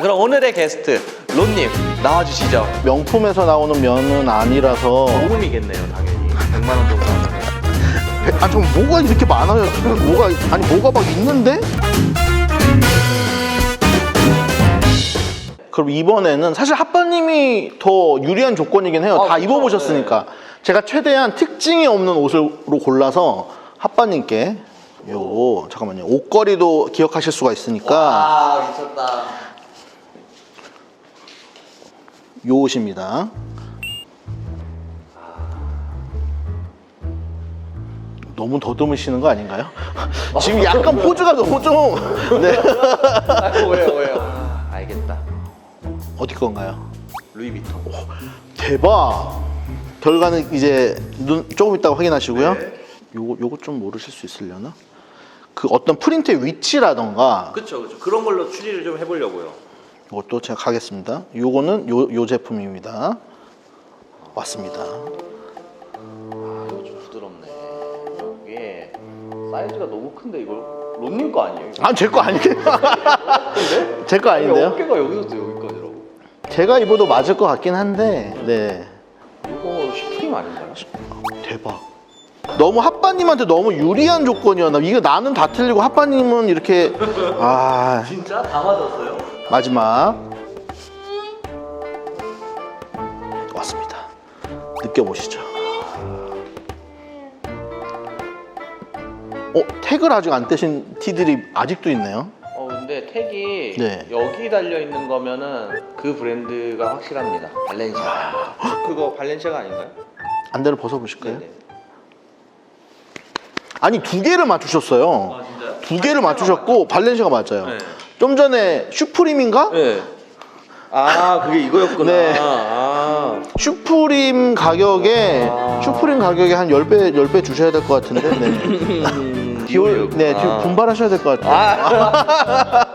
그럼 오늘의 게스트 론님 나와주시죠. 명품에서 나오는 면은 아니라서. 소금이겠네요, 당연히. 100만 원 정도 하면. 아, 좀 뭐가 이렇게 많아요? 뭐가 막 있는데? 그럼 이번에는 사실 핫바님이 더 유리한 조건이긴 해요. 다 그쵸? 입어보셨으니까. 네. 제가 최대한 특징이 없는 옷으로 골라서 핫바님께 요거 잠깐만요. 옷걸이도 기억하실 수가 있으니까 아, 미쳤다. 요 옷입니다. 너무 더듬으시는 거 아닌가요? 지금 약간 포즈가 너무 좀 네. 아, 왜요? 아, 알겠다. 어디 건가요? 루이비통. 대박. 결과는 이제 조금 이따가 확인하시고요. 네. 요거 좀 모르실 수 있으려나? 그 어떤 프린트의 위치라던가 그쵸. 그런 걸로 추리를 좀 해보려고요. 이것도 제가 가겠습니다. 요거는 요 제품입니다. 왔습니다. 아, 이거 좀 부드럽네. 이게 사이즈가 너무 큰데 이거 론님 거 아니에요? 이거? 아, 제 거 아니에요? 제 거 아닌데요? 어깨가 여기서부터 여기까지라고. 제가 입어도 맞을 것 같긴 한데, 네. 이거 슈프림 아닌가요? 대박. 너무 핫바님한테 너무 유리한 조건이었나? 이거 나는 다 틀리고 핫바님은 이렇게 진짜? 다 맞았어요? 마지막 왔습니다. 느껴보시죠. 태그를 아직 안 떼신 티들이 아직도 있네요. 근데 택이 네. 여기 달려 있는 거면은 그 브랜드가 확실합니다. 발렌시아가. 그거 발렌시아가 아닌가요? 안대를 벗어보실까요? 네네. 아니, 두 개를 맞추셨어요. 아, 진짜요? 두 개를 맞추셨고 발렌시아가 맞아요. 네. 좀 전에 슈프림인가? 네. 아, 그게 이거였구나. 네. 아. 슈프림 가격에 한 10배 주셔야 될 것 같은데. 네. 네, 분발하셔야 될 것 같아요.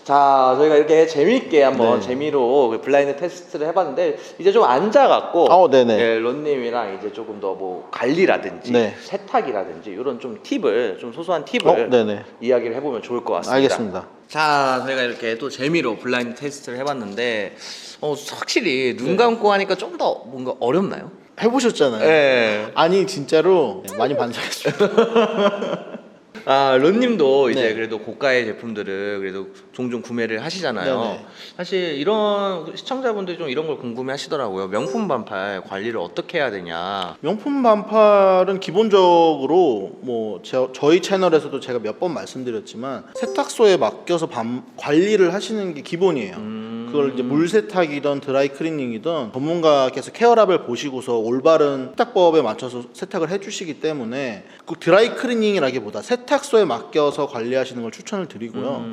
자, 저희가 이렇게 재밌게 한번 네. 재미로 그 블라인드 테스트를 해봤는데 이제 좀 앉아갖고 네네. 네, 론님이랑 이제 조금 더 뭐 관리라든지 네. 세탁이라든지 이런 좀 팁을 좀 소소한 팁을 네네. 이야기를 해보면 좋을 것 같습니다. 알겠습니다. 자, 저희가 이렇게 또 재미로 블라인드 테스트를 해봤는데 확실히 눈 감고 하니까 좀 더 뭔가 어렵나요? 해보셨잖아요. 네. 아니, 진짜로 많이 반성했어요. 아, 론님도 이제 네. 그래도 고가의 제품들을 그래도 종종 구매를 하시잖아요. 네네. 사실 이런 시청자분들이 좀 이런 걸 궁금해 하시더라고요. 명품 반팔 관리를 어떻게 해야 되냐. 명품 반팔은 기본적으로 뭐 저희 채널에서도 제가 몇 번 말씀드렸지만 세탁소에 맡겨서 관리를 하시는 게 기본이에요. 그걸 이제 물 세탁이든 드라이 클리닝이든 전문가께서 케어랍을 보시고서 올바른 세탁법에 맞춰서 세탁을 해주시기 때문에 그 드라이 클리닝이라기보다 세탁소에 맡겨서 관리하시는 걸 추천을 드리고요.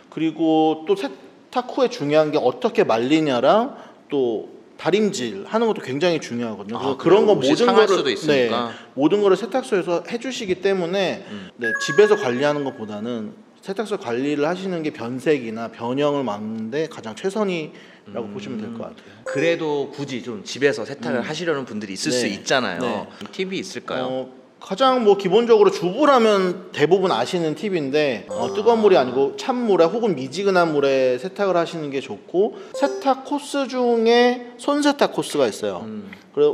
그리고 또 세탁 후에 중요한 게 어떻게 말리냐랑 또 다림질 하는 것도 굉장히 중요하거든요. 그래서 그런 거 모든 상할 거를 수도 있으니까. 모든 거를 세탁소에서 해주시기 때문에 네, 집에서 관리하는 것보다는 세탁소 관리를 하시는 게 변색이나 변형을 막는데 가장 최선이라고 보시면 될 것 같아요. 그래도 굳이 좀 집에서 세탁을 하시려는 분들이 있을 네. 수 있잖아요. 네. 팁이 있을까요? 가장 뭐 기본적으로 주부라면 대부분 아시는 팁인데 뜨거운 물이 아니고 찬물에 혹은 미지근한 물에 세탁을 하시는 게 좋고, 세탁 코스 중에 손세탁 코스가 있어요.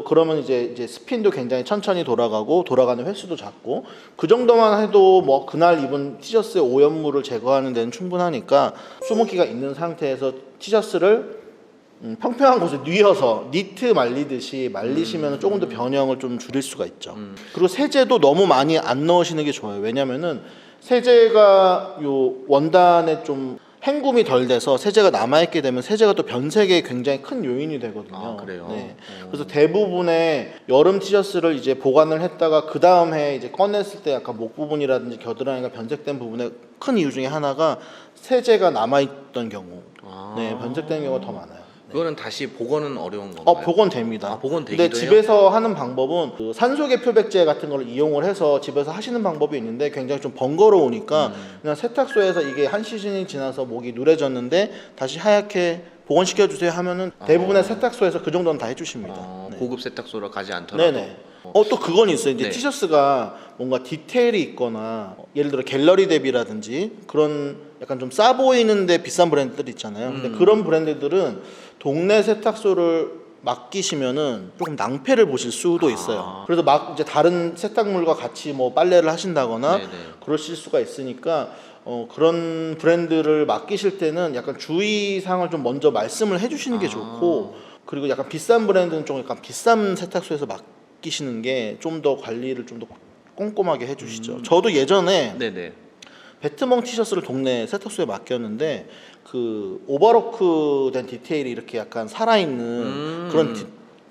그러면 이제 스핀도 굉장히 천천히 돌아가고 돌아가는 횟수도 작고, 그 정도만 해도 뭐 그날 입은 티셔츠의 오염물을 제거하는 데는 충분하니까 수분기가 있는 상태에서 티셔츠를 평평한 곳에 뉘어서 니트 말리듯이 말리시면 조금 더 변형을 좀 줄일 수가 있죠. 그리고 세제도 너무 많이 안 넣으시는 게 좋아요. 왜냐면은 세제가 요 원단에 좀 헹굼이 덜 돼서 세제가 남아있게 되면 세제가 또 변색에 굉장히 큰 요인이 되거든요. 아, 그래요? 네. 그래서 대부분의 여름 티셔츠를 이제 보관을 했다가 그 다음 해 이제 꺼냈을 때 약간 목 부분이라든지 겨드랑이가 변색된 부분의 큰 이유 중에 하나가 세제가 남아있던 경우, 네, 변색되는 경우가 더 많아요. 그거는 다시 복원은 어려운 건가요? 복원됩니다. 복원되기도 근데 집에서 하는 방법은 그 산소계 표백제 같은 걸 이용을 해서 집에서 하시는 방법이 있는데 굉장히 좀 번거로우니까 그냥 세탁소에서 이게 한 시즌이 지나서 목이 누래졌는데 다시 하얗게 복원시켜 주세요 하면은 대부분의 세탁소에서 그 정도는 다 해주십니다. 네. 고급 세탁소로 가지 않더라도. 네네. 또 그건 있어요. 이제 네. 티셔츠가 뭔가 디테일이 있거나 예를 들어 갤러리 대비라든지 그런 약간 좀 싸 보이는데 비싼 브랜드들 있잖아요. 근데 그런 브랜드들은 동네 세탁소를 맡기시면은 조금 낭패를 보실 수도 있어요. 그래서 막 이제 다른 세탁물과 같이 뭐 빨래를 하신다거나 네네. 그러실 수가 있으니까 그런 브랜드를 맡기실 때는 약간 주의사항을 좀 먼저 말씀을 해주시는 게 좋고, 그리고 약간 비싼 브랜드는 좀 약간 비싼 세탁소에서 맡기시는 게 좀 더 관리를 좀 더 꼼꼼하게 해주시죠. 저도 예전에 네네. 배트멍 티셔츠를 동네 세탁소에 맡겼는데 그 오버로크된 디테일이 이렇게 약간 살아있는 그런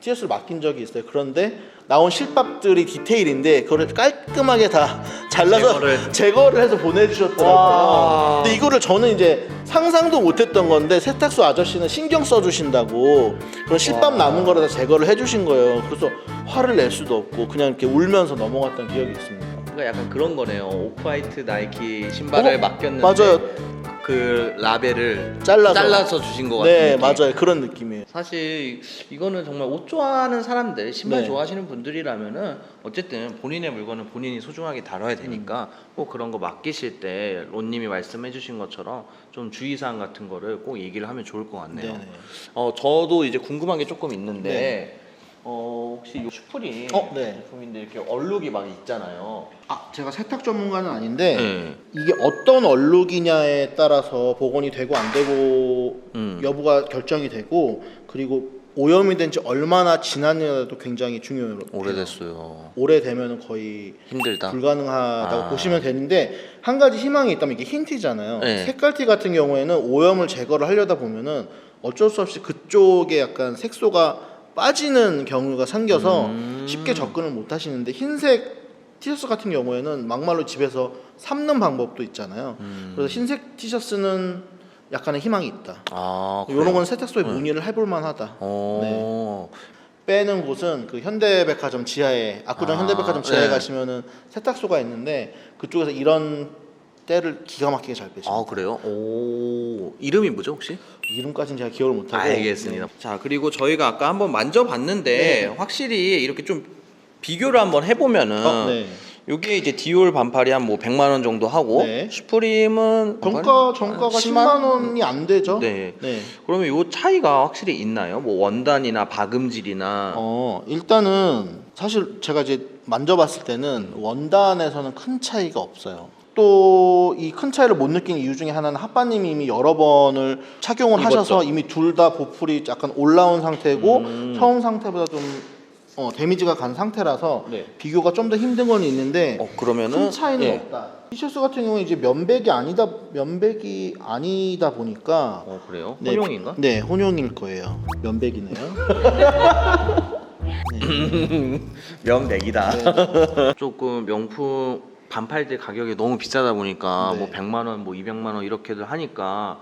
티셔츠를 맡긴 적이 있어요. 그런데 나온 실밥들이 디테일인데 그거를 깔끔하게 다 잘라서 제거를 해서 보내주셨더라고요. 근데 이거를 저는 이제 상상도 못했던 건데 세탁소 아저씨는 신경 써주신다고 그런 실밥 남은 거를 다 제거를 해주신 거예요. 그래서 화를 낼 수도 없고 그냥 이렇게 울면서 넘어갔던 기억이 있습니다. 그러니까 약간 그런 거네요. 오프화이트 나이키 신발을 맡겼는데 맞아요. 그 라벨을 잘라서 주신 것 같은 네, 느낌. 맞아요. 그런 느낌이에요. 사실 이거는 정말 옷 좋아하는 사람들, 신발 네. 좋아하시는 분들이라면은 어쨌든 본인의 물건은 본인이 소중하게 다뤄야 되니까 꼭 그런 거 맡기실 때 론님이 말씀해주신 것처럼 좀 주의사항 같은 거를 꼭 얘기를 하면 좋을 것 같네요. 네네. 저도 이제 궁금한 게 조금 있는데 네. 혹시 이 슈프림 네. 제품인데 이렇게 얼룩이 막 있잖아요. 제가 세탁 전문가는 아닌데 네. 이게 어떤 얼룩이냐에 따라서 복원이 되고 안 되고 여부가 결정이 되고, 그리고 오염이 된 지 얼마나 지났느냐도 굉장히 중요해요. 오래됐어요. 오래되면 거의 힘들다. 불가능하다고 보시면 되는데, 한 가지 희망이 있다면 이게 흰 티잖아요. 네. 색깔 티 같은 경우에는 오염을 제거를 하려다 보면은 어쩔 수 없이 그쪽에 약간 색소가 빠지는 경우가 생겨서 쉽게 접근을 못 하시는데, 흰색 티셔츠 같은 경우에는 막말로 집에서 삶는 방법도 있잖아요. 그래서 흰색 티셔츠는 약간의 희망이 있다. 이런 건 세탁소에 문의를 해볼 만하다. 네. 빼는 곳은 그 현대백화점 지하에, 압구정 현대백화점 지하에 가시면은 세탁소가 있는데 그쪽에서 이런 때를 기가 막히게 잘 빼죠. 그래요? 오, 이름이 뭐죠 혹시? 이름까지는 제가 기억을 못하고. 알겠습니다. 자, 그리고 저희가 아까 한번 만져봤는데 확실히 이렇게 좀 비교를 한번 해보면은 네. 여기 이제 디올 반팔이 한 뭐 100만 원 정도 하고 네. 슈프림은 정가가 10만 10만 원이 안 되죠. 네. 그러면 요 차이가 확실히 있나요? 뭐 원단이나 박음질이나. 일단은 사실 제가 이제 만져봤을 때는 원단에서는 큰 차이가 없어요. 또 이 큰 차이를 못 느낀 이유 중에 하나는 핫바님이 이미 여러 번을 착용을 입었죠. 하셔서 이미 둘 다 보풀이 약간 올라온 상태고 처음 상태보다 좀 데미지가 간 상태라서 네. 비교가 좀 더 힘든 건 있는데 그러면은 큰 차이는 없다. 티셔츠 같은 경우는 이제 면백이 아니다 보니까. 그래요? 네, 혼용인가? 네, 혼용일 거예요. 면백이네요. 면백이다. 조금 명품 반팔들 가격이 너무 비싸다 보니까 뭐 100만 원, 뭐 200만 원 이렇게들 하니까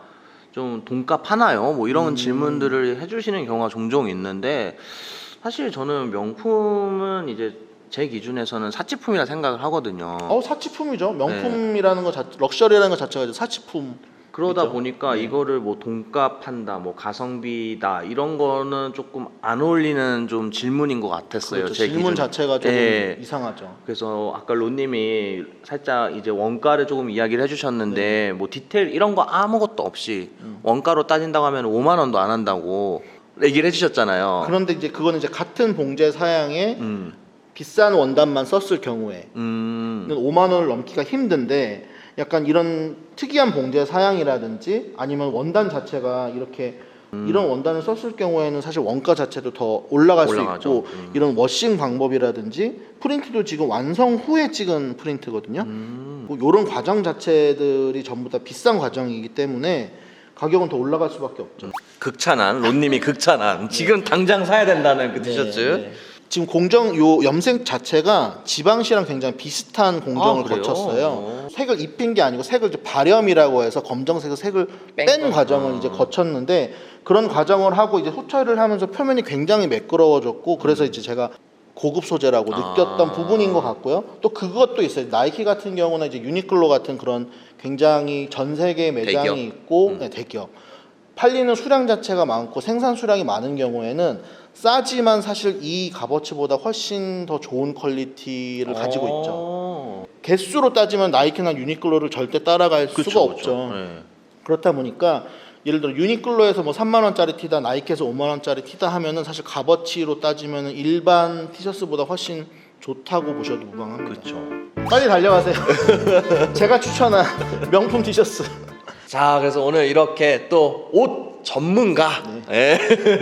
좀 돈값 하나요? 뭐 이런 질문들을 해주시는 경우가 종종 있는데, 사실 저는 명품은 이제 제 기준에서는 사치품이라 생각을 하거든요. 사치품이죠. 명품이라는 거 럭셔리라는 것 자체가 이제 사치품. 그러다 그렇죠? 보니까 이거를 뭐 돈값 한다, 뭐 가성비다 이런 거는 조금 안 어울리는 좀 질문인 것 같았어요. 그렇죠. 제 질문 기준. 자체가 조금 네. 이상하죠. 그래서 아까 론님이 살짝 이제 원가를 조금 이야기를 해주셨는데 뭐 디테일 이런 거 아무것도 없이 원가로 따진다고 하면 5만 원도 안 한다고 얘기를 해주셨잖아요. 그런데 이제 그거는 이제 같은 봉제 사양에 비싼 원단만 썼을 경우에 5만 원을 넘기가 힘든데, 약간 이런 특이한 봉제 사양이라든지 아니면 원단 자체가 이렇게 이런 원단을 썼을 경우에는 사실 원가 자체도 더 올라갈 수 있고, 이런 워싱 방법이라든지 프린트도 지금 완성 후에 찍은 프린트거든요. 이런 과정 자체들이 전부 다 비싼 과정이기 때문에 가격은 더 올라갈 수밖에 없죠. 극찬한 론님이 극찬한 지금 당장 사야 된다는 그 티셔츠. 지금 요 염색 자체가 지방시랑 굉장히 비슷한 공정을 거쳤어요. 색을 입힌 게 아니고 색을 이제 발염이라고 해서 검정색을 색을 뺀 과정을 이제 거쳤는데, 그런 과정을 하고 이제 소처리를 하면서 표면이 굉장히 매끄러워졌고, 그래서 이제 제가 고급 소재라고 느꼈던 부분인 것 같고요. 또 그것도 있어요. 나이키 같은 경우는 이제 유니클로 같은 그런 굉장히 전 세계 매장이 대기업. 있고 대기업. 팔리는 수량 자체가 많고 생산 수량이 많은 경우에는 싸지만 사실 이 값어치보다 훨씬 더 좋은 퀄리티를 가지고 있죠. 개수로 따지면 나이키나 유니클로를 절대 따라갈 수가 그쵸, 없죠. 네. 그렇다 보니까 예를 들어 유니클로에서 뭐 3만 원짜리 티다, 나이키에서 5만 원짜리 티다 하면은 사실 값어치로 따지면은 일반 티셔츠보다 훨씬 좋다고 보셔도 무방합니다. 그렇죠. 빨리 달려가세요. 제가 추천한 명품 티셔츠. 자, 그래서 오늘 이렇게 또 옷 전문가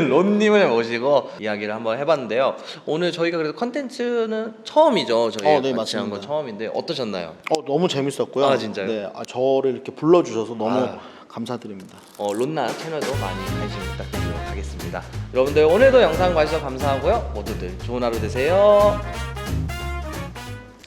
론님을 모시고 이야기를 한번 해봤는데요. 오늘 저희가 그래도 컨텐츠는 처음이죠. 저희 네, 같이 한 건 맞습니다. 처음인데 어떠셨나요? 너무 재밌었고요. 아, 진짜요? 네, 저를 이렇게 불러주셔서 너무 아. 감사드립니다. 론나 채널도 많이 관심 부탁드리도록 하겠습니다. 여러분들 오늘도 영상 봐주셔서 감사하고요. 모두들 좋은 하루 되세요.